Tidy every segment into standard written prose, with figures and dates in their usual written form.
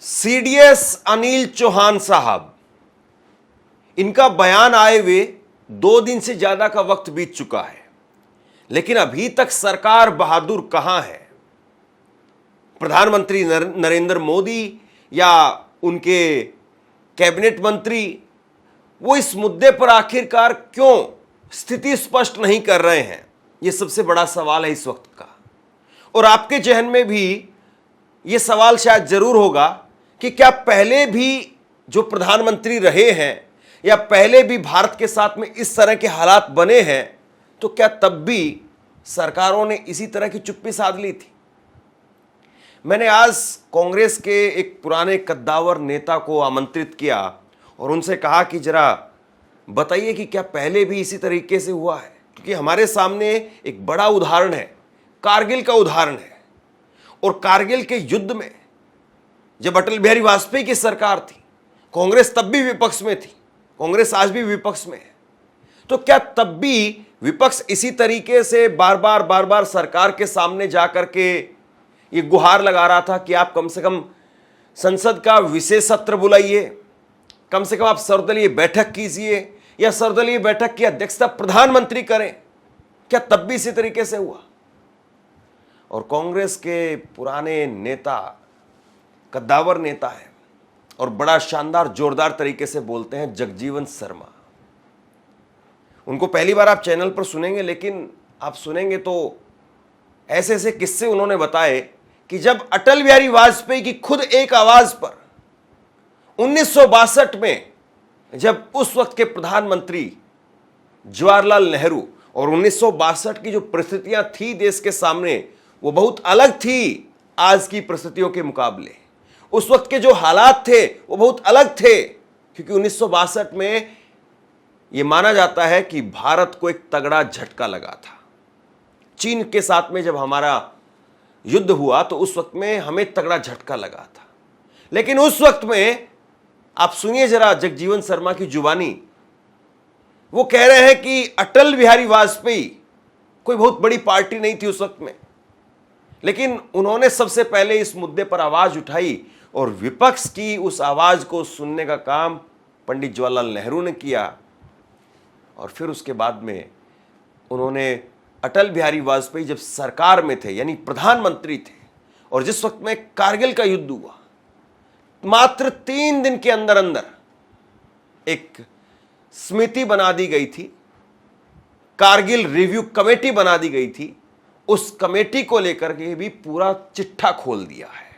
CDS Anil Chauhan साहब, इनका बयान आए हुए 2 दिन से ज्यादा का वक्त बीत चुका है, लेकिन अभी तक सरकार बहादुर कहां है। प्रधानमंत्री नरेंद्र मोदी या उनके कैबिनेट मंत्री वो इस मुद्दे पर आखिरकार क्यों स्थिति स्पष्ट नहीं कर रहे हैं, यह सबसे बड़ा सवाल है इस वक्त का। और आपके जहन में भी यह सवाल शायद जरूर होगा कि क्या पहले भी जो प्रधानमंत्री रहे हैं या पहले भी भारत के साथ में इस तरह के हालात बने हैं, तो क्या तब भी सरकारों ने इसी तरह की चुप्पी साध ली थी। मैंने आज कांग्रेस के एक पुराने कद्दावर नेता को आमंत्रित किया और उनसे कहा कि जरा बताइए कि क्या पहले भी इसी तरीके से हुआ है, क्योंकि हमारे सामने एक बड़ा उदाहरण है, कारगिल का उदाहरण है। और कारगिल के युद्ध में जब अटल बिहारी वाजपेयी की सरकार थी, कांग्रेस तब भी विपक्ष में थी, कांग्रेस आज भी विपक्ष में है, तो क्या तब भी विपक्ष इसी तरीके से बार बार सरकार के सामने जाकर के ये गुहार लगा रहा था कि आप कम से कम संसद का विशेष सत्र बुलाइए, कम से कम आप सर्वदलीय बैठक कीजिए या सर्वदलीय बैठक की अध्यक्षता प्रधानमंत्री करें? क्या तब भी इसी तरीके से हुआ? और कांग्रेस के पुराने नेता, कद्दावर नेता है और बड़ा शानदार जोरदार तरीके से बोलते हैं, जगजीवन शर्मा। उनको पहली बार आप चैनल पर सुनेंगे, लेकिन आप सुनेंगे तो ऐसे ऐसे किस्से उन्होंने बताए कि जब अटल बिहारी वाजपेयी की खुद एक आवाज पर 1962 में, जब उस वक्त के प्रधानमंत्री जवाहरलाल नेहरू, और 1962 की जो परिस्थितियां थी देश के सामने वो बहुत अलग थी आज की परिस्थितियों के मुकाबले। उस वक्त के जो हालात थे वो बहुत अलग थे, क्योंकि 1962 में यह माना जाता है कि भारत को एक तगड़ा झटका लगा था। चीन के साथ में जब हमारा युद्ध हुआ तो उस वक्त में हमें तगड़ा झटका लगा था। लेकिन उस वक्त में आप सुनिए जरा जगजीवन शर्मा की जुबानी, वो कह रहे हैं कि अटल बिहारी वाजपेयी कोई बहुत बड़ी पार्टी नहीं थी उस वक्त में, लेकिन उन्होंने सबसे पहले इस मुद्दे पर आवाज उठाई और विपक्ष की उस आवाज को सुनने का काम पंडित जवाहरलाल नेहरू ने किया। और फिर उसके बाद में उन्होंने अटल बिहारी वाजपेयी जब सरकार में थे, यानी प्रधानमंत्री थे, और जिस वक्त में कारगिल का युद्ध हुआ, मात्र 3 दिन के अंदर अंदर एक समिति बना दी गई थी, कारगिल रिव्यू कमेटी बना दी गई थी। उस कमेटी को लेकर के भी पूरा चिट्ठा खोल दिया है।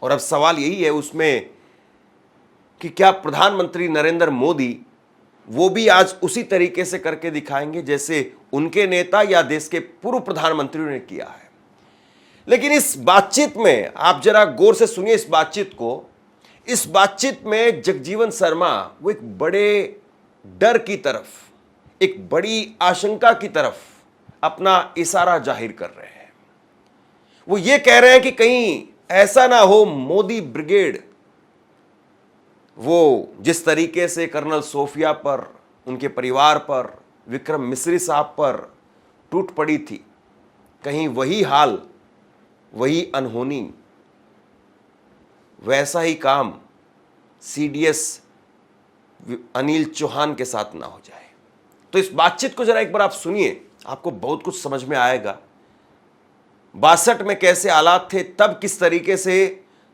और अब सवाल यही है उसमें कि क्या प्रधानमंत्री नरेंद्र मोदी वो भी आज उसी तरीके से करके दिखाएंगे जैसे उनके नेता या देश के पूर्व प्रधानमंत्री ने किया है। लेकिन इस बातचीत में आप जरा गौर से सुनिए इस बातचीत को। इस बातचीत में जगजीवन शर्मा वो एक बड़े डर की तरफ, एक बड़ी आशंका की तरफ अपना इशारा जाहिर कर रहे हैं। वो ये कह रहे हैं कि कहीं ऐसा ना हो मोदी ब्रिगेड, वो जिस तरीके से कर्नल सोफिया पर, उनके परिवार पर, विक्रम मिश्री साहब पर टूट पड़ी थी, कहीं वही हाल, वही अनहोनी, वैसा ही काम सीडीएस अनिल चौहान के साथ ना हो जाए। तो इस बातचीत को जरा एक बार आप सुनिए, आपको बहुत कुछ समझ में आएगा। 62 में कैसे हालात थे, तब किस तरीके से,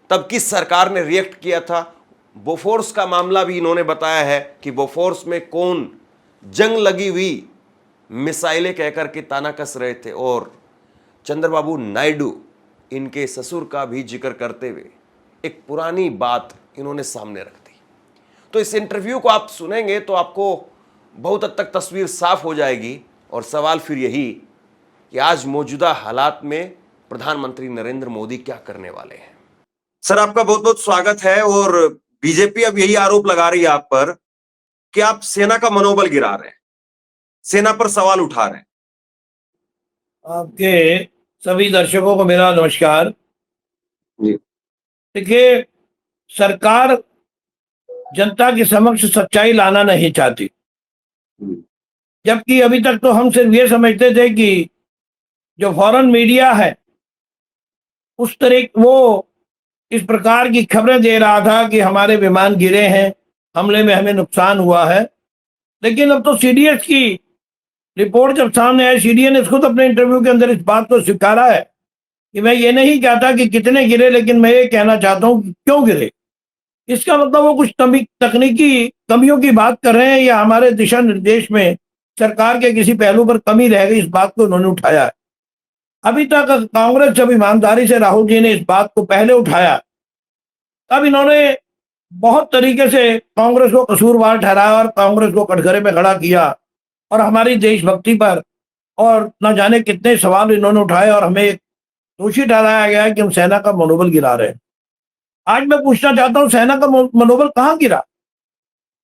तब किस सरकार ने रिएक्ट किया था। बोफोर्स का मामला भी इन्होंने बताया है कि बोफोर्स में कौन जंग लगी हुई मिसाइलें कहकर के ताना कस रहे थे, और चंद्रबाबू नायडू इनके ससुर का भी जिक्र करते हुए एक पुरानी बात इन्होंने सामने रख दी। तो इस इंटरव्यू को आप सुनेंगे तो आपको बहुत हद तक तस्वीर साफ हो जाएगी। और सवाल फिर यही कि आज मौजूदा हालात में प्रधानमंत्री नरेंद्र मोदी क्या करने वाले हैं। सर, आपका बहुत बहुत स्वागत है। और बीजेपी अब यही आरोप लगा रही है आप पर कि आप सेना का मनोबल गिरा रहे हैं, सेना पर सवाल उठा रहे हैं। आपके सभी दर्शकों को मेरा नमस्कार। जी। देखिए, सरकार जनता के समक्ष सच्चाई लाना नहीं चाहती, जबकि अभी तक तो हम सिर्फ ये समझते थे कि जो फॉरेन मीडिया है उस तरह वो इस प्रकार की खबरें दे रहा था कि हमारे विमान गिरे हैं, हमले में हमें नुकसान हुआ है। लेकिन अब तो सीडीएस की रिपोर्ट जब सामने आई, सीडीएस ने खुद अपने इंटरव्यू के अंदर इस बात को स्वीकारा है कि मैं ये नहीं कहता कि कितने गिरे, लेकिन मैं ये कहना चाहता हूं कि क्यों गिरे। इसका मतलब वो कुछ तकनीकी कमियों की बात कर रहे हैं या हमारे दिशा निर्देश में सरकार के किसी पहलू पर कमी रह गई, इस बात को उन्होंने उठाया है। अभी तक कांग्रेस जब ईमानदारी से राहुल जी ने इस बात को पहले उठाया, तब इन्होंने बहुत तरीके से कांग्रेस को कसूरवार ठहराया और कांग्रेस को कटघरे में खड़ा किया और हमारी देशभक्ति पर और न जाने कितने सवाल इन्होंने उठाए और हमें दोषी ठहराया गया है कि हम सेना का मनोबल गिरा रहे हैं। आज मैं पूछना चाहता हूं, सेना का मनोबल कहां गिरा?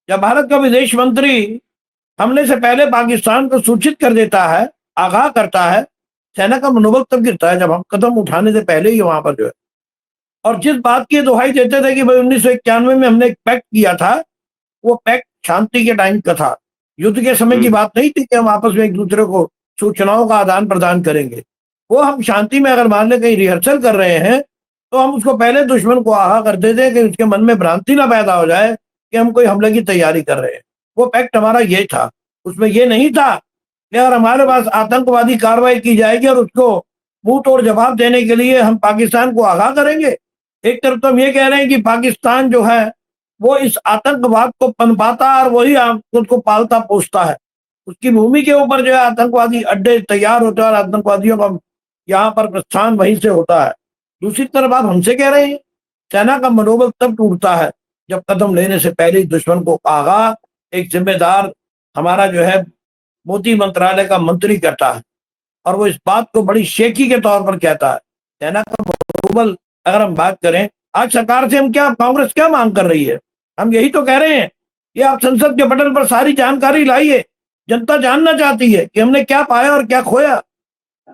जब भारत का विदेश मंत्री हमले से पहले पाकिस्तान को सूचित कर देता है, आगाह करता है, सेना का मनोबल तब गिरता है जब हम कदम उठाने से पहले ही वहां पर जो है। और जिस बात की दुहाई देते थे कि भाई 1991 में हमने एक पैक्ट किया था, वो पैक्ट शांति के टाइम का था, युद्ध के समय की बात नहीं थी कि हम आपस में एक दूसरे को सूचनाओं का आदान प्रदान करेंगे। वो हम शांति में अगर मान ले कहीं रिहर्सल कर रहे हैं तो हम उसको पहले दुश्मन को आगाह कर देते कि उसके मन में भ्रांति ना पैदा हो जाए कि हम कोई हमले की तैयारी कर रहे हैं। वो पैक्ट हमारा ये था, उसमें ये नहीं था कि अगर हमारे पास आतंकवादी कार्रवाई की जाएगी और उसको मुंह तोड़ जवाब देने के लिए हम पाकिस्तान को आगाह करेंगे। एक तरफ तो हम ये कह रहे हैं कि पाकिस्तान जो है वो इस आतंकवाद को पनपाता और वही खुद को पालता पोसता है, उसकी भूमि के ऊपर जो है आतंकवादी अड्डे तैयार होते हैं और आतंकवादियों का यहाँ पर प्रस्थान वहीं से होता है। दूसरी तरफ आप हमसे कह रहे हैं सेना का मनोबल तब टूटता है जब कदम लेने से पहले ही दुश्मन को आगाह एक जिम्मेदार हमारा जो है मोदी मंत्रालय का मंत्री कहता है और वो इस बात को बड़ी शेखी के तौर पर कहता है। सेना का मनोबल अगर हम बात करें, आज सरकार से हम क्या, कांग्रेस क्या मांग कर रही है? हम यही तो कह रहे हैं कि आप संसद के पटल पर सारी जानकारी लाइए, जनता जानना चाहती है कि हमने क्या पाया और क्या खोया।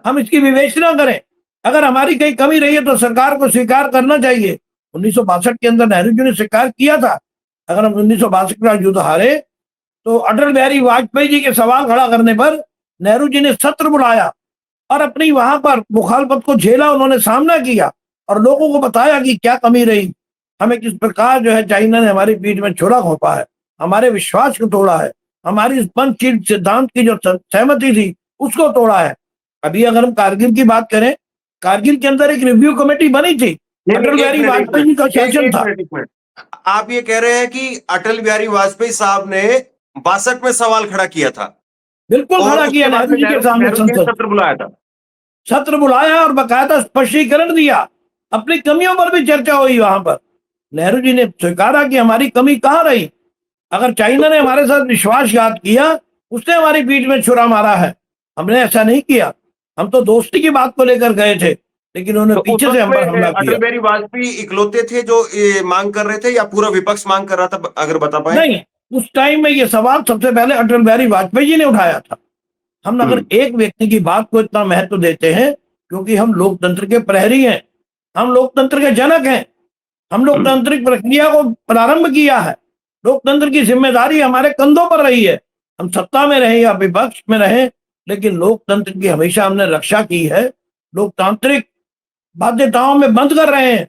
हम इसकी विवेचना करें, अगर हमारी कहीं कमी रही है तो सरकार को स्वीकार करना चाहिए। 1962 के अंदर नेहरू जी ने स्वीकार किया था, अगर हम 1962 का युद्ध हारे तो अटल बिहारी वाजपेयी जी के सवाल खड़ा करने पर नेहरू जी ने सत्र बुलाया और अपनी वहां पर मुखालफत को झेला, उन्होंने सामना किया और लोगों को बताया कि क्या कमी रही, हमें किस प्रकार जो है चाइना ने हमारी पीठ में छुरा घोंपा है, हमारे विश्वास को तोड़ा है, हमारी इस पंचशील सिद्धांत की जो सहमति थी उसको तोड़ा है। अभी अगर हम कारगिल की बात करें, कारगिल के अंदर एक रिव्यू कमेटी बनी थी, अटल बिहारी वाजपेयी जी का शासन था। आप ये कह रहे हैं कि अटल बिहारी वाजपेयी साहब ने 62 में सवाल खड़ा किया था? बिल्कुल खड़ा किया, नेहरू जी के सामने संसद सत्र बुलाया था, सत्र बुलाया और बकायदा स्पष्टीकरण दिया, अपनी कमियों पर भी चर्चा हुई वहां पर। नेहरू जी ने स्वीकारा कि हमारी कमी कहां रही। अगर चाइना ने हमारे साथ विश्वासघात किया, उसने हमारी पीठ में छुरा मारा है, हमने ऐसा नहीं किया। हम तो दोस्ती की बात को लेकर गए थे, लेकिन उन्होंने पीछे से हम पर हमला किया। अटल बिहारी वाजपेयी इकलौते थे जो ये मांग कर रहे थे या पूरा विपक्ष मांग कर रहा था, अगर बता पाए? नहीं, उस टाइम में ये सवाल सबसे पहले अटल बिहारी वाजपेयी जी ने उठाया था। हम अगर एक व्यक्ति की बात को इतना महत्व देते हैं, क्योंकि हम लोकतंत्र के प्रहरी हैं, हम लोकतंत्र के जनक हैं, हम लोकतांत्रिक प्रक्रिया को प्रारंभ किया है, लोकतंत्र की जिम्मेदारी हमारे कंधों पर रही है। हम सत्ता में रहे या विपक्ष में रहे, लेकिन लोकतंत्र की हमेशा हमने रक्षा की है, लोकतांत्रिक बाध्यताओं में बंद कर रहे हैं।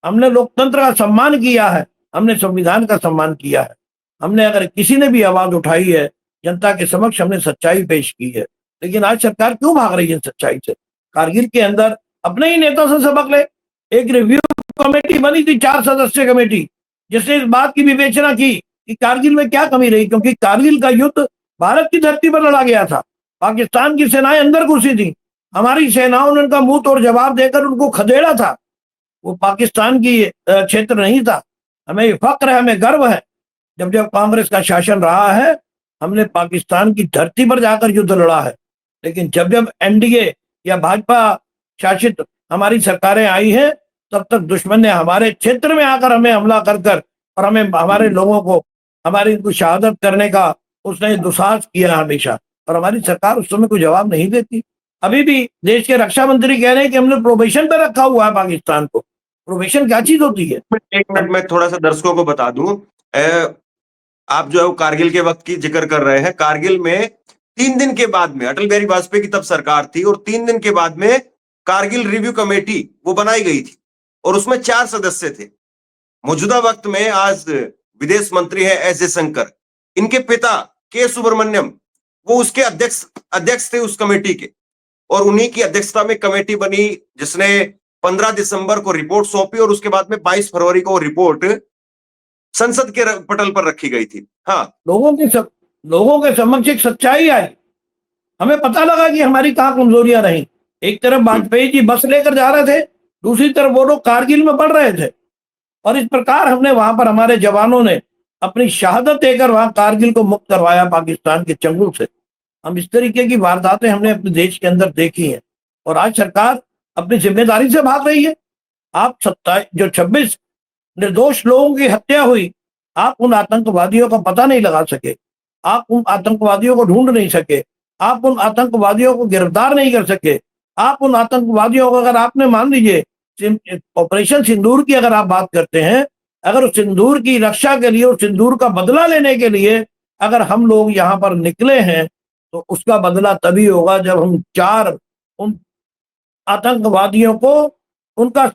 हमने लोकतंत्र का सम्मान किया है, हमने संविधान का सम्मान किया है। हमने अगर किसी ने भी आवाज उठाई है जनता के समक्ष, हमने सच्चाई पेश की है। लेकिन आज सरकार क्यों भाग रही है सच्चाई से? कारगिल के अंदर अपने ही नेता से सबक ले। एक रिव्यू कमेटी बनी थी, 4 सदस्य कमेटी, जिसने इस बात की विवेचना की कि कारगिल में क्या कमी रही, क्योंकि कारगिल का युद्ध भारत की धरती पर लड़ा गया था, पाकिस्तान की सेनाएं अंदर घुसी थी, हमारी सेनाओं ने उनका मुंह तोड़ जवाब देकर उनको खदेड़ा था। वो पाकिस्तान की क्षेत्र नहीं था। हमें ये फक्र है, हमें गर्व है, जब जब कांग्रेस का शासन रहा है हमने पाकिस्तान की धरती पर जाकर युद्ध लड़ा है। लेकिन जब जब एनडीए या भाजपा शासित हमारी सरकारें आई हैं, तब तक दुश्मन ने हमारे क्षेत्र में आकर हमें हमला कर और हमें, हमारे लोगों को, हमारी इनको शहादत करने का उसने दुस्साहस किया हमेशा, और हमारी सरकार उस समय कोई जवाब नहीं देती। अभी भी देश के रक्षा मंत्री कह रहे हैं कि हमने प्रोबेशन पर रखा हुआ है पाकिस्तान को। प्रोबेशन क्या चीज होती है? एक मिनट में थोड़ा सा दर्शकों को बता दूं, आप जो है वो कारगिल के वक्त की जिक्र कर रहे हैं। कारगिल में 3 दिन के बाद में, अटल बिहारी वाजपेयी की तब सरकार थी और 3 दिन के बाद में कारगिल रिव्यू कमेटी वो बनाई गई थी। और उसमें 4 सदस्य थे। मौजूदा वक्त में आज विदेश मंत्री है एस जयशंकर, इनके पिता के सुब्रमण्यम वो उसके अध्यक्ष थे उस कमेटी के, और उन्हीं की अध्यक्षता में कमेटी बनी जिसने 15 दिसंबर को रिपोर्ट सौंपी और उसके बाद में 22 फरवरी को रिपोर्ट संसद के पटल पर रखी गई थी। हाँ, लोगों के समक्ष एक सच्चाई आई, हमें पता लगा कि हमारी कहां कमजोरियां रही। एक तरफ वाजपेयी जी बस लेकर जा रहे थे, दूसरी तरफ वो लोग कारगिल में बढ़ रहे थे, और इस प्रकार हमने वहां पर हमारे जवानों ने अपनी शहादत देकर वहां कारगिल को मुक्त करवाया पाकिस्तान के चंगुल से। हम इस तरीके की वारदातें हमने अपने देश के अंदर देखी हैं, और आज सरकार अपनी जिम्मेदारी से भाग रही है। आप 26 निर्दोष लोगों की हत्या हुई, आप उन आतंकवादियों का पता नहीं लगा सके, आप उन आतंकवादियों को ढूंढ नहीं सके, आप उन आतंकवादियों को गिरफ्तार नहीं कर सके, आप उन आतंकवादियों को, अगर आपने मान लीजिए ऑपरेशन सिंदूर की अगर आप बात करते हैं, अगर उस सिंदूर की रक्षा के लिए, उस सिंदूर का बदला लेने के लिए अगर हम लोग यहाँ पर निकले हैं, तो उसका बदला तभी होगा जब हम 4 उन आतंकवादियों को उनका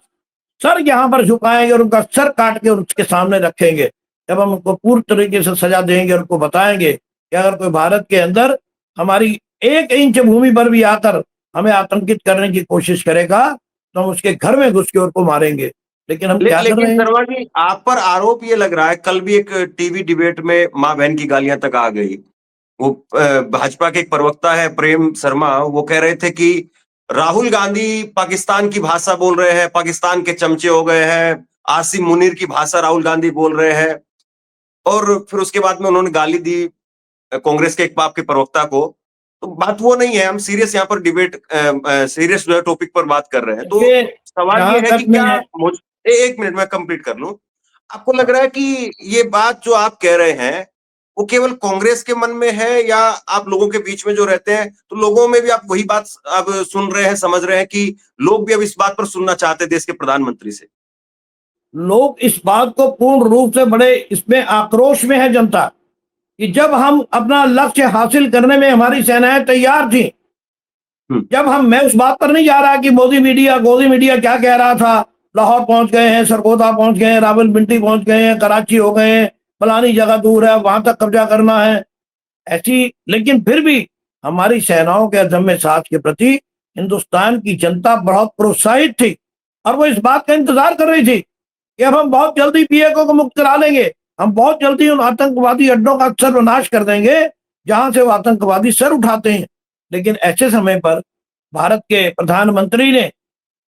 सर यहाँ पर झुकाएंगे और उनका सर काट के उसके सामने रखेंगे। जब हम उनको पूर्ण तरीके से सजा देंगे और उनको बताएंगे कि अगर कोई भारत के अंदर हमारी 1 इंच भूमि पर भी आकर हमें आतंकित करने की कोशिश करेगा, तो हम उसके घर में घुस के उसको मारेंगे। लेकिन हम क्या कर रहे लेकिन हैं? शर्मा जी, आप पर आरोप ये लग रहा है, कल भी एक टीवी डिबेट में मां बहन की गालियां तक आ गई। वो भाजपा के एक प्रवक्ता है प्रेम शर्मा, वो कह रहे थे कि राहुल गांधी पाकिस्तान की भाषा बोल रहे हैं, पाकिस्तान के चमचे हो गए हैं, आसिम मुनीर की भाषा राहुल गांधी बोल रहे हैं। और फिर उसके बाद में उन्होंने गाली दी कांग्रेस के एक बाप के प्रवक्ता को। तो बात वो नहीं है, हम सीरियस यहाँ पर डिबेट सीरियस जो है टॉपिक पर बात कर रहे हैं। तो सवाल ये है कि क्या एक मिनट में कंप्लीट कर लूं, आपको लग रहा है कि ये बात जो आप कह रहे हैं वो केवल कांग्रेस के मन में है, या आप लोगों के बीच में जो रहते हैं तो लोगों में भी आप वही बात अब सुन रहे हैं, समझ रहे हैं कि लोग भी अब इस बात पर सुनना चाहते हैं देश के प्रधानमंत्री से? लोग इस बात को पूर्ण रूप से बड़े इसमें आक्रोश में है जनता, कि जब हम अपना लक्ष्य हासिल करने में हमारी सेनाएं तैयार थी, जब मैं उस बात पर नहीं जा रहा कि गोदी मीडिया क्या कह रहा था, लाहौर पहुंच गए हैं, सरगोदा पहुंच गए हैं, रावलपिंडी पहुंच गए हैं, कराची हो गए हैं, फलानी जगह दूर है वहां तक कब्जा करना है ऐसी। लेकिन फिर भी हमारी सेनाओं के अदम्य साथ के प्रति हिंदुस्तान की जनता बहुत प्रोत्साहित थी, और वो इस बात का इंतजार कर रही थी कि अब हम बहुत जल्दी पीएको को मुक्त करा लेंगे, हम बहुत जल्दी उन आतंकवादी अड्डों का सर्वनाश कर देंगे जहां से वो आतंकवादी सर उठाते हैं। लेकिन ऐसे समय पर भारत के प्रधानमंत्री ने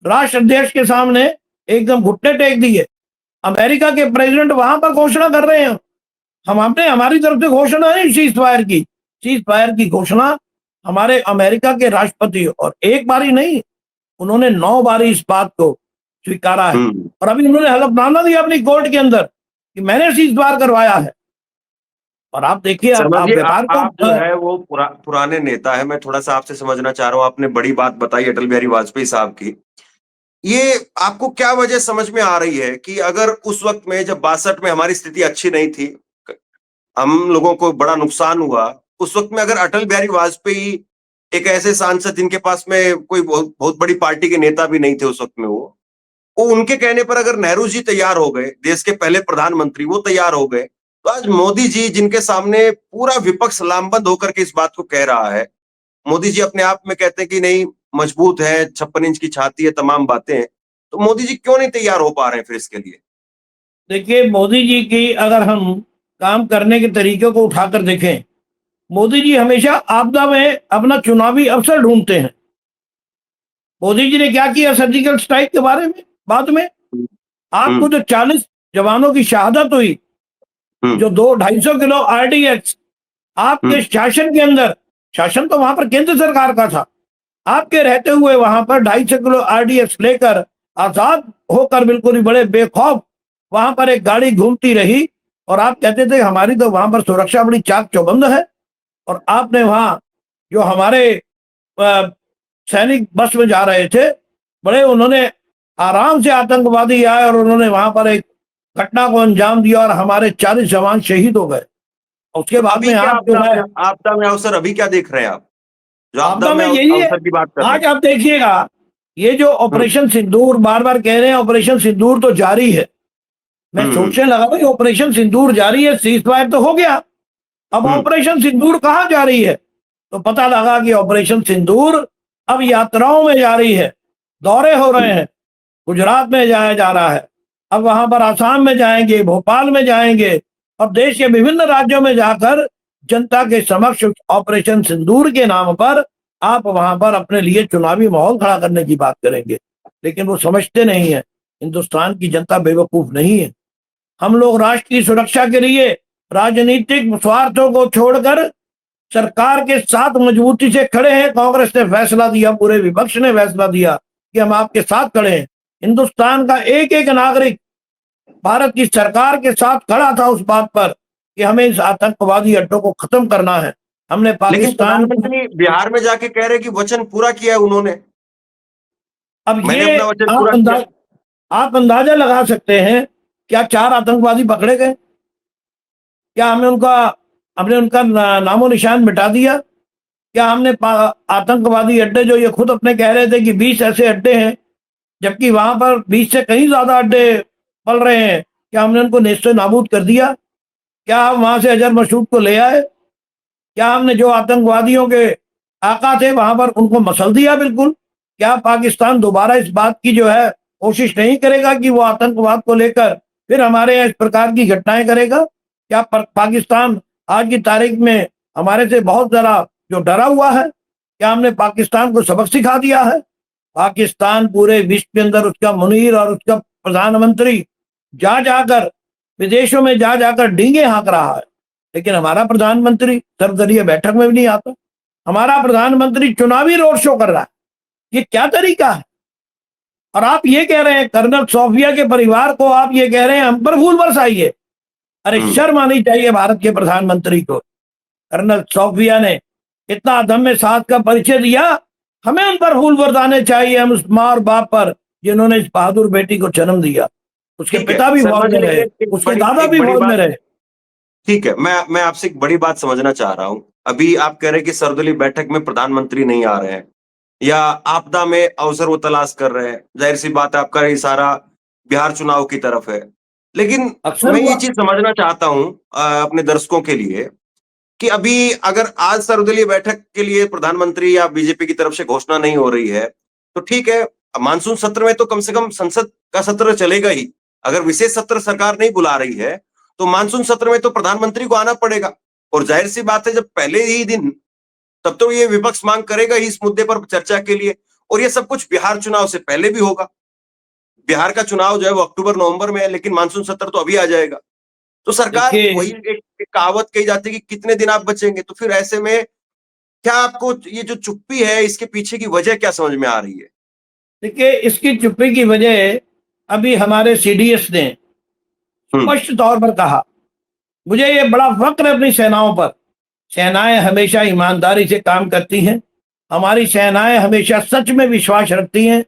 राष्ट्र अध्यक्ष के सामने एकदम घुटने टेक दिए। अमेरिका के प्रेसिडेंट वहां पर घोषणा कर रहे हैं, हमने हमारी तरफ से घोषणा नहीं सीज फायर की घोषणा हमारे अमेरिका के राष्ट्रपति, और एक बारी नहीं, उन्होंने 9 बारी इस बात को स्वीकारा है, और अभी उन्होंने हलफनामा दिया अपनी कोर्ट के अंदर कि मैंने सीज फायर करवाया है। और आप देखिए, आप व्यापार आप जो है वो पुराने नेता है, मैं थोड़ा सा आपसे समझना चाह रहा हूँ। आपने बड़ी बात बताई अटल बिहारी वाजपेयी साहब की, ये आपको क्या वजह समझ में आ रही है कि अगर उस वक्त में जब 62 में हमारी स्थिति अच्छी नहीं थी, हम लोगों को बड़ा नुकसान हुआ, उस वक्त में अगर अटल बिहारी वाजपेयी एक ऐसे सांसद जिनके पास में कोई बहुत बड़ी पार्टी के नेता भी नहीं थे उस वक्त में, वो उनके कहने पर अगर नेहरू जी तैयार हो गए, देश के पहले प्रधानमंत्री वो तैयार हो गए, तो आज मोदी जी जिनके सामने पूरा विपक्ष लामबंद होकर के इस बात को कह रहा है, मोदी जी अपने आप में कहते हैं कि नहीं मजबूत है, 56 इंच की छाती है, तमाम बातें हैं, तो मोदी जी क्यों नहीं तैयार हो पा रहे हैं फिर इसके लिए? देखिए, मोदी जी की अगर हम काम करने के तरीके को उठाकर देखें, मोदी जी हमेशा आपदा में अपना चुनावी अवसर ढूंढते हैं। मोदी जी ने क्या किया सर्जिकल स्ट्राइक के बारे में बाद में, आपको जो 40 जवानों की शहादत हुई, जो 250 किलो आरडीएक्स आपके शासन के अंदर, शासन तो वहां पर केंद्र सरकार का था, आपके रहते हुए वहां पर 250 किलो आरडीएक्स लेकर आजाद होकर बिल्कुल ही बड़े बेखौफ वहां पर एक गाड़ी घूमती रही, और आप कहते थे हमारी तो वहां पर सुरक्षा बड़ी चाक चौबंद है। और आपने वहां जो हमारे सैनिक बस में जा रहे थे, बड़े उन्होंने आराम से आतंकवादी आए और उन्होंने वहां पर एक घटना को अंजाम दिया और हमारे 40 जवान शहीद हो गए। उसके बाद में आप जो है आपदा में अवसर अभी क्या देख रहे हैं आप, जो आपदा में यही है। अवसर की बात कर रहे हैं? आज आप देखिएगा ये जो ऑपरेशन सिंदूर बार बार कह रहे हैं, ऑपरेशन सिंदूर तो जारी है। मैं सोचने लगा भाई ऑपरेशन सिंदूर जारी है, सीज फायर तो हो गया, अब ऑपरेशन सिंदूर कहाँ जारी है? तो पता लगा कि ऑपरेशन सिंदूर अब यात्राओं में जारी है, दौरे हो रहे हैं, गुजरात में जाया जा रहा है, अब वहां पर आसाम में जाएंगे, भोपाल में जाएंगे और देश के विभिन्न राज्यों में जाकर जनता के समक्ष ऑपरेशन सिंदूर के नाम पर आप वहां पर अपने लिए चुनावी माहौल खड़ा करने की बात करेंगे। लेकिन वो समझते नहीं है, हिंदुस्तान की जनता बेवकूफ नहीं है। हम लोग राष्ट्र की सुरक्षा के लिए राजनीतिक स्वार्थों को छोड़कर सरकार के साथ मजबूती से खड़े हैं। कांग्रेस ने फैसला दिया, पूरे विपक्ष ने फैसला दिया कि हम आपके साथ खड़े हैं। हिंदुस्तान का एक एक नागरिक भारत की सरकार के साथ खड़ा था उस बात पर कि हमें इस आतंकवादी अड्डों को खत्म करना है। हमने लेकिन पाकिस्तान प्रधानमंत्री बिहार में जाके कह रहे कि वचन पूरा किया है उन्होंने, अब मैंने ये अपना वचन पूरा किया। आप अंदाजा लगा सकते हैं, क्या 4 आतंकवादी पकड़े गए? क्या हमने उनका नामो निशान मिटा दिया? क्या हमने आतंकवादी अड्डे, जो ये खुद अपने कह रहे थे कि 20 ऐसे अड्डे हैं, जबकि वहां पर 20 से कहीं ज्यादा अड्डे पल रहे हैं, क्या हमने उनको नेस्तो नाबूद कर दिया? क्या हम वहां से अजहर मसूद को ले आए? क्या हमने जो आतंकवादियों के आका थे वहां पर उनको मसल दिया? बिल्कुल। क्या पाकिस्तान दोबारा इस बात की जो है कोशिश नहीं करेगा कि वो आतंकवाद को लेकर फिर हमारे यहाँ इस प्रकार की घटनाएं करेगा? क्या पाकिस्तान आज की तारीख में हमारे से बहुत जरा जो डरा हुआ है? क्या हमने पाकिस्तान को सबक सिखा दिया है? पाकिस्तान पूरे विश्व के अंदर उसका मुनीर और उसका प्रधानमंत्री जा जाकर विदेशों में जा जाकर डींगे हाँक रहा है, लेकिन हमारा प्रधानमंत्री सर्वदलीय बैठक में भी नहीं आता। हमारा प्रधानमंत्री चुनावी रोड शो कर रहा है। ये क्या तरीका है? और आप ये कह रहे हैं कर्नल सोफिया के परिवार को, आप ये कह रहे हैं हम पर फूल बरसाइए। अरे शर्म आनी चाहिए भारत के प्रधानमंत्री को। कर्नल सोफिया ने इतना अदम्य साथ का परिचय दिया, हमें उन पर फूल बरसाने चाहिए, हम उस माँ और बाप पर जिन्होंने इस बहादुर बेटी को जन्म दिया। उसके पिता भी फौज में रहे, उसके दादा भी फौज में रहे। ठीक है, मैं आपसे एक बड़ी बात समझना चाह रहा हूं। अभी आप कह रहे हैं कि सर्वदलीय बैठक में प्रधानमंत्री नहीं आ रहे हैं या आपदा में अवसर वो तलाश कर रहे हैं, जाहिर सी बात है आपका इशारा बिहार चुनाव की तरफ है। लेकिन मैं ये चीज समझना चाहता हूं अपने दर्शकों के लिए कि अभी अगर आज सर्वदलीय बैठक के लिए प्रधानमंत्री या बीजेपी की तरफ से घोषणा नहीं हो रही है तो ठीक है, मानसून सत्र में तो कम से कम संसद का सत्र चलेगा ही। अगर विशेष सत्र सरकार नहीं बुला रही है तो मानसून सत्र में तो प्रधानमंत्री को आना पड़ेगा। और जाहिर सी बात है, जब पहले ही दिन, तब तो ये विपक्ष मांग करेगा ही इस मुद्दे पर चर्चा के लिए। और ये सब कुछ बिहार चुनाव से पहले भी होगा। बिहार का चुनाव जो है वो अक्टूबर नवंबर में है, लेकिन मानसून सत्र तो अभी आ जाएगा। तो सरकार वही एक कहावत कही जाती है कि कितने दिन आप बचेंगे। तो फिर ऐसे में क्या आपको ये जो चुप्पी है, इसके पीछे की वजह क्या समझ में आ रही है? देखिए, इसकी चुप्पी की वजह अभी हमारे सीडीएस ने स्पष्ट तौर पर कहा। मुझे ये बड़ा फक्र है अपनी सेनाओं पर। सेनाएं हमेशा ईमानदारी से काम करती हैं। हमारी सेनाएं हमेशा सच में विश्वास रखती हैं।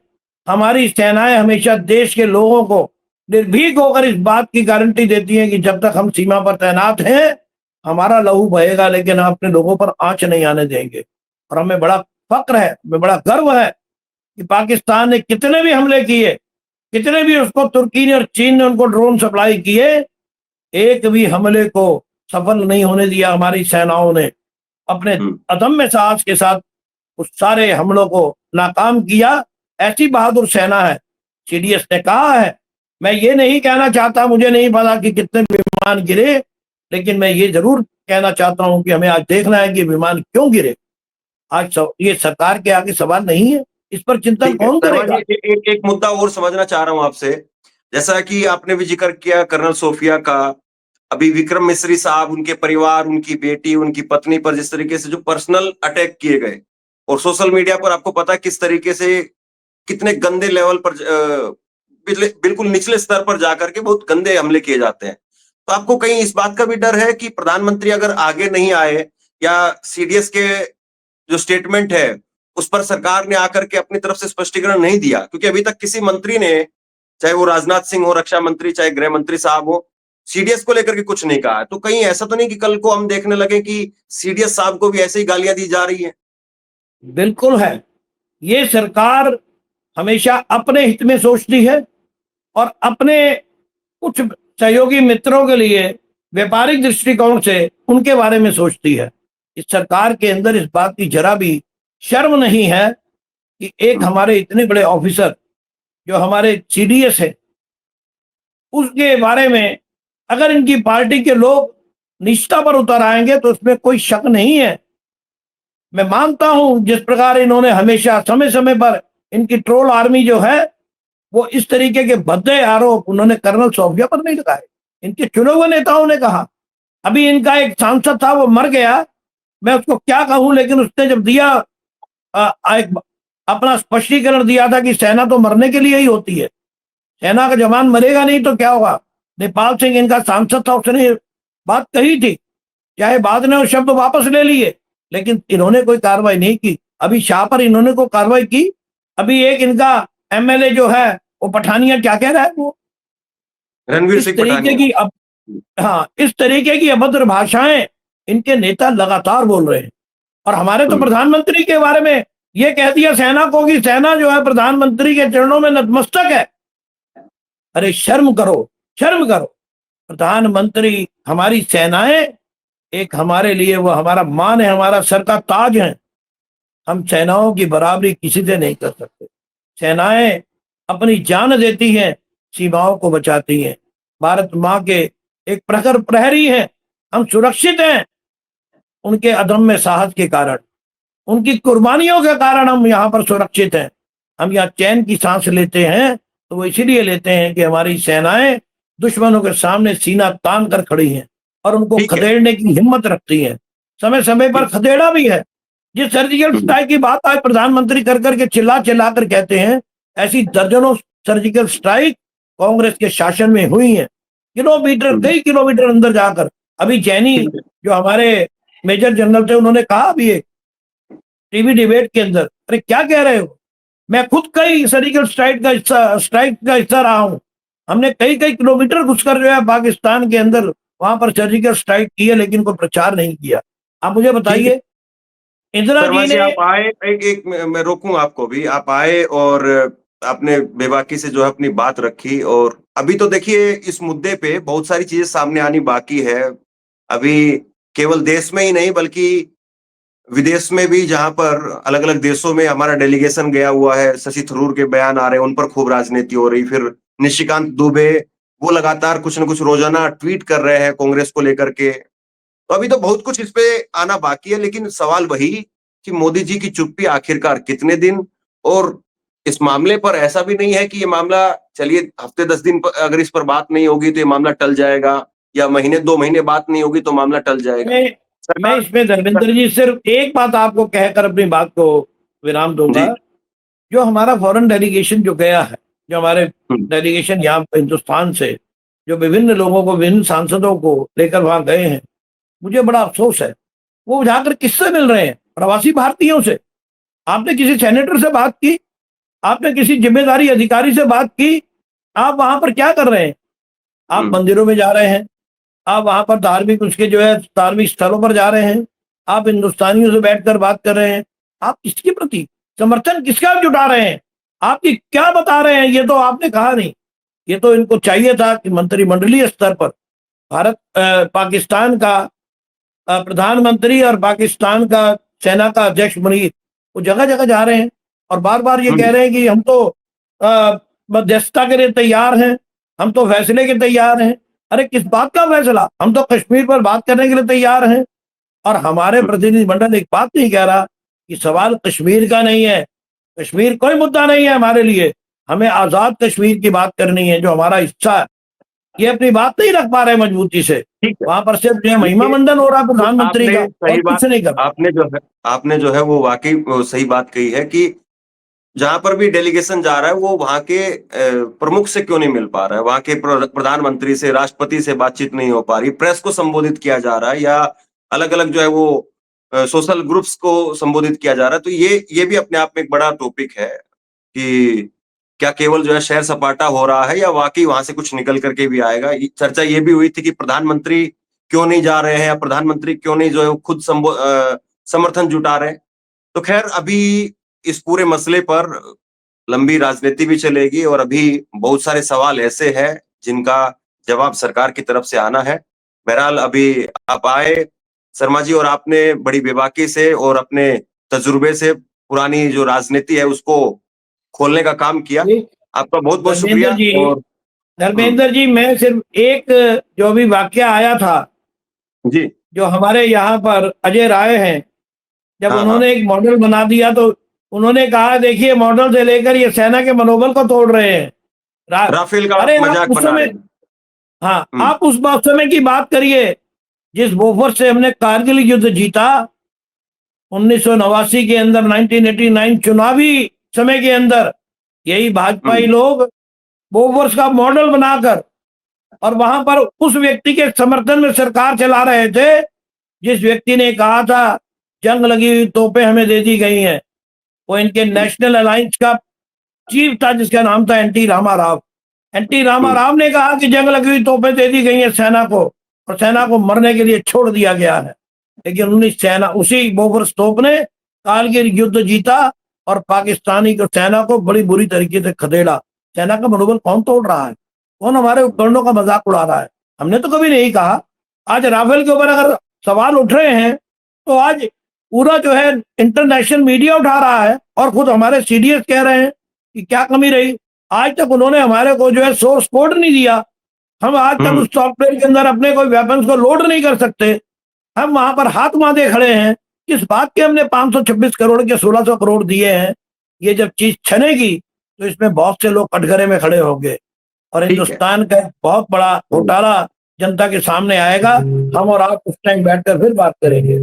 हमारी सेनाएं हमेशा देश के लोगों को निर्भीक होकर इस बात की गारंटी देती हैं कि जब तक हम सीमा पर तैनात हैं हमारा लहू बहेगा, लेकिन हम अपने लोगों पर आंच नहीं आने देंगे। और हमें बड़ा फक्र है, हमें बड़ा गर्व है कि पाकिस्तान ने कितने भी हमले किए, कितने भी उसको तुर्की ने और चीन ने उनको ड्रोन सप्लाई किए, एक भी हमले को सफल नहीं होने दिया। हमारी सेनाओं ने अपने अदम्य साहस के साथ उस सारे हमलों को नाकाम किया। ऐसी बहादुर सेना है। सीडीएस ने कहा है, मैं ये नहीं कहना चाहता, मुझे नहीं पता कि कितने विमान गिरे, लेकिन मैं ये जरूर कहना चाहता हूं कि हमें आज देखना है कि विमान क्यों गिरे। आज ये सरकार के आगे सवाल नहीं है, इस पर चिंतन कौन करेगा? एक मुद्दा और समझना चाह रहा हूं आपसे। जैसा कि आपने भी जिक्र किया कर्नल सोफिया का, अभी विक्रम मिश्री साहब, उनके परिवार, उनकी बेटी, उनकी पत्नी पर जिस तरीके से जो पर्सनल अटैक किए गए, और सोशल मीडिया पर आपको पता है किस तरीके से, कितने गंदे लेवल पर, बिल्कुल निचले स्तर पर जाकर के बहुत गंदे हमले किए जाते हैं। तो आपको कहीं इस बात का भी डर है कि प्रधानमंत्री अगर आगे नहीं आए या सीडीएस के जो स्टेटमेंट है उस पर सरकार ने आकर के अपनी तरफ से स्पष्टीकरण नहीं दिया? क्योंकि अभी तक किसी मंत्री ने, चाहे वो राजनाथ सिंह हो, रक्षा मंत्री, चाहे गृह मंत्री साहब हो, सीडीएस को लेकर के कुछ नहीं कहा। तो कहीं ऐसा तो नहीं कि कल को हम देखने लगे कि सीडीएस साहब को भी ऐसे ही गालियां दी जा रही है? बिल्कुल है। ये सरकार हमेशा अपने हित में सोचती है और अपने कुछ सहयोगी मित्रों के लिए व्यापारिक दृष्टिकोण से उनके बारे में सोचती है। इस सरकार के अंदर इस बात की जरा भी शर्म नहीं है कि एक हमारे इतने बड़े ऑफिसर जो हमारे सीडीएस है उसके बारे में अगर इनकी पार्टी के लोग निष्ठा पर उतर आएंगे तो उसमें कोई शक नहीं है। मैं मानता हूं जिस प्रकार इन्होंने हमेशा समय समय पर इनकी ट्रोल आर्मी जो है वो इस तरीके के भद्दे आरोप उन्होंने कर्नल सौफिया पर नहीं लगाए। इनके चुने हुए नेताओं ने कहा। अभी इनका एक सांसद था वो मर गया, मैं उसको क्या कहूं, लेकिन उसने जब दिया एक अपना स्पष्टीकरण दिया था कि सेना तो मरने के लिए ही होती है, सेना का जवान मरेगा नहीं तो क्या होगा। नेपाल सिंह इनका सांसद था, उसने बात कही थी, चाहे बाद में वो शब्द वापस ले लिए, लेकिन इन्होंने कोई कार्रवाई नहीं की। अभी शाह पर इन्होंने कोई कार्रवाई की। अभी एक इनका एमएलए जो है वो पठानिया क्या कह रहा है, वो रणवीर इस सिंह तरीके पठानिया। की हाँ, इस तरीके की अभद्र भाषाएं इनके नेता लगातार बोल रहे हैं। और हमारे तो प्रधानमंत्री के बारे में ये कह दिया सेना को कि सेना जो है प्रधानमंत्री के चरणों में नतमस्तक है। अरे शर्म करो, शर्म करो। प्रधानमंत्री, हमारी सेनाएं एक हमारे लिए वो हमारा मान है, हमारा सर का ताज है। हम सेनाओं की बराबरी किसी से नहीं कर सकते। सेनाएं अपनी जान देती हैं, सीमाओं को बचाती हैं। भारत माँ के एक प्रखर प्रहरी हैं, हम सुरक्षित हैं उनके अदम्य साहस के कारण, उनकी कुर्बानियों के कारण हम यहाँ पर सुरक्षित हैं। हम यहाँ चैन की सांस लेते हैं तो वो इसीलिए लेते हैं कि हमारी सेनाएं दुश्मनों के सामने सीना तान कर खड़ी हैं और उनको ठीक है। खदेड़ने की हिम्मत रखती हैं। समय समय पर खदेड़ा भी है। जिस सर्जिकल स्ट्राइक की बात आज प्रधानमंत्री कर करके चिल्ला चिल्ला कर कहते हैं, ऐसी दर्जनों सर्जिकल स्ट्राइक कांग्रेस के शासन में हुई हैं, किलोमीटर कई किलोमीटर अंदर जाकर। अभी जैनी जो हमारे मेजर जनरल थे उन्होंने कहा अभी एक टीवी डिबेट के अंदर, अरे क्या कह रहे हो, मैं खुद कई सर्जिकल स्ट्राइक का हिस्सा रहा हूं। हमने कई कई किलोमीटर घुसकर जो है पाकिस्तान के अंदर वहां पर सर्जिकल स्ट्राइक की है, लेकिन कोई प्रचार नहीं किया। आप मुझे बताइए, इंदिरा शर्मा जी जी ने आप आए, एक मैं रोकूं आपको भी, आप आए और आपने बेबाकी से जो है अपनी बात रखी। और अभी तो देखिए इस मुद्दे पे बहुत सारी चीजें सामने आनी बाकी है। अभी केवल देश में ही नहीं बल्कि विदेश में भी, जहां पर अलग अलग देशों में हमारा डेलीगेशन गया हुआ है, शशि थरूर के बयान आ रहे हैं, उन पर खूब राजनीति हो रही। फिर निशिकांत दुबे वो लगातार कुछ न कुछ रोजाना ट्वीट कर रहे हैं कांग्रेस को लेकर के। तो अभी तो बहुत कुछ इस पे आना बाकी है, लेकिन सवाल वही कि मोदी जी की चुप्पी आखिरकार कितने दिन। और इस मामले पर ऐसा भी नहीं है कि ये मामला, चलिए हफ्ते 10 दिन अगर इस पर बात नहीं होगी तो ये मामला टल जाएगा, या महीने 2 महीने बात नहीं होगी तो मामला टल जाएगा। मैं सरकार। इसमें धर्मेंद्र जी सिर्फ एक बात आपको कहकर अपनी बात को विराम दूंगा। जी। जो हमारा फॉरेन डेलीगेशन जो गया है, जो हमारे हम्म, डेलीगेशन यहाँ हिंदुस्तान से जो विभिन्न लोगों को, विभिन्न सांसदों को लेकर वहां गए हैं, मुझे बड़ा अफसोस है। वो जाकर किससे मिल रहे हैं? प्रवासी भारतीयों से। आपने किसी सेनेटर से बात की? आपने किसी जिम्मेदारी अधिकारी से बात की? आप वहां पर क्या कर रहे हैं? आप हम्म, मंदिरों में जा रहे हैं, आप वहां पर धार्मिक उसके जो है धार्मिक स्थलों पर जा रहे हैं, आप हिंदुस्तानियों से बैठकर बात कर रहे हैं। आप किसके प्रति समर्थन किसका जुटा रहे हैं? आपकी क्या बता रहे हैं? ये तो आपने कहा नहीं। ये तो इनको चाहिए था कि मंत्रिमंडलीय स्तर पर भारत पाकिस्तान का प्रधानमंत्री और पाकिस्तान का सेना का अध्यक्ष मुनीर वो जगह जगह जा रहे हैं और बार बार ये कह रहे हैं कि हम तो मध्यस्थता के लिए तैयार हैं, हम तो फैसले के तैयार हैं। अरे किस बात का फैसला? हम तो कश्मीर पर बात करने के लिए तैयार हैं। और हमारे प्रतिनिधिमंडल एक बात नहीं कह रहा कि सवाल कश्मीर का नहीं है, कश्मीर कोई मुद्दा नहीं है हमारे लिए, हमें आजाद कश्मीर की बात करनी है जो हमारा हिस्सा है। ये अपनी बात नहीं रख पा रहे मजबूती से। ठीक है। वहां पर सिर्फ जो है महिमा देखिए, मंडन हो रहा है तो प्रधानमंत्री आपने का, और सही कुछ बात, नहीं कर। आपने जो है वो वाकई सही बात कही है कि जहां पर भी डेलीगेशन जा रहा है वो वहां के प्रमुख से क्यों नहीं मिल पा रहा है, वहां के प्रधानमंत्री से, राष्ट्रपति से बातचीत नहीं हो पा रही, प्रेस को संबोधित किया जा रहा है, या अलग अलग जो है वो सोशल ग्रुप्स को संबोधित किया जा रहा है। तो ये भी अपने आप में एक बड़ा टॉपिक है कि क्या केवल जो है शहर सपाटा हो रहा है, या वाकई वहां से कुछ निकल करके भी आएगा। चर्चा ये भी हुई थी कि प्रधानमंत्री क्यों नहीं जा रहे हैं, या प्रधानमंत्री क्यों नहीं जो है खुद समर्थन जुटा रहे हैं। तो खैर अभी इस पूरे मसले पर लंबी राजनीति भी चलेगी और अभी बहुत सारे सवाल ऐसे हैं जिनका जवाब सरकार की तरफ से आना है। बहरहाल अभी आप आए शर्मा जी और आपने बड़ी बेबाकी से और अपने तजुर्बे से पुरानी जो राजनीति है उसको खोलने का काम किया। जी, आपका बहुत बहुत धर्मेंद्र शुक्रिया। जी, और धर्मेंद्र जी, मैं सिर्फ एक जो अभी वाकया आया था, जी, जो हमारे यहाँ पर अजय राय हैं, जब हाँ हाँ, उन्होंने एक मॉडल बना दिया तो उन्होंने कहा देखिए मॉडल से लेकर ये सेना के मनोबल को तोड़ रहे हैं। राफेल का अरे आप आप मजाक उस बना समय, रहे हैं। हाँ हम्म, आप उस बात समय की बात करिए जिस बोफर से हमने कारगिल युद्ध जीता 1989 के अंदर, 1989 चुनावी समय के अंदर, यही भाजपाई हम्म, लोग बोफोर्स का मॉडल बनाकर और वहां पर उस व्यक्ति के समर्थन में सरकार चला रहे थे जिस व्यक्ति ने कहा था जंग लगी हुई तोपें हमें दे दी गई हैं। वो इनके नेशनल अलायंस का चीफ था जिसका नाम था एनटी रामा राव। एनटी रामा हम्म, राव ने कहा कि जंग लगी हुई तोपें दे दी गई हैं सेना को और सेना को मरने के लिए छोड़ दिया गया है। लेकिन उन्नीस सेना उसी बोफोर्स तोप ने कारगिल युद्ध जीता और पाकिस्तानी को सेना को बड़ी बुरी तरीके से खदेड़ा। सेना का मनोबल कौन तोड़ रहा है? कौन हमारे उपकरणों का मजाक उड़ा रहा है? हमने तो कभी नहीं कहा। आज राफेल के ऊपर अगर सवाल उठ रहे हैं तो आज पूरा जो है इंटरनेशनल मीडिया उठा रहा है और खुद हमारे सीडीएस कह रहे हैं कि क्या कमी रही। आज तक उन्होंने हमारे को जो है सोर्स कोड नहीं दिया। हम आज तक हम्म, उस सॉफ्टवेयर के अंदर अपने कोई वेपन्स को लोड नहीं कर सकते। हम वहां पर हाथ बांधे खड़े हैं। किस बात के हमने 526 करोड़ के 1600 करोड़ दिए हैं? ये जब चीज छनेगी तो इसमें बहुत से लोग कटघरे में खड़े होंगे और ठीक है। हिंदुस्तान का एक बहुत बड़ा घोटाला जनता के सामने आएगा। हम और आप उस टाइम बैठकर फिर बात करेंगे।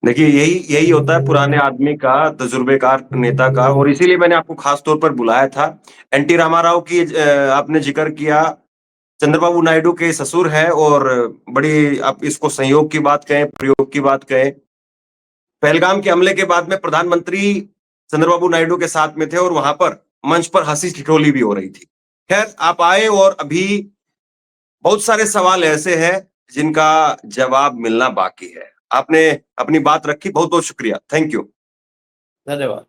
देखिए यही यही होता है पुराने आदमी का, तजुर्बेकार नेता का, और इसीलिए मैंने आपको खास तौर पर बुलाया था। एनटी रामाराव की आपने जिक्र किया, चंद्रबाबू नायडू के ससुर हैं और बड़ी आप इसको संयोग की बात कहें, प्रयोग की बात कहें। पहलगाम के हमले के बाद में प्रधानमंत्री चंद्रबाबू नायडू के साथ में थे और वहां पर मंच पर हंसी ठिठोली भी हो रही थी। खैर आप आए और अभी बहुत सारे सवाल ऐसे हैं जिनका जवाब मिलना बाकी है। आपने अपनी बात रखी, बहुत बहुत शुक्रिया। Thank you. धन्यवाद।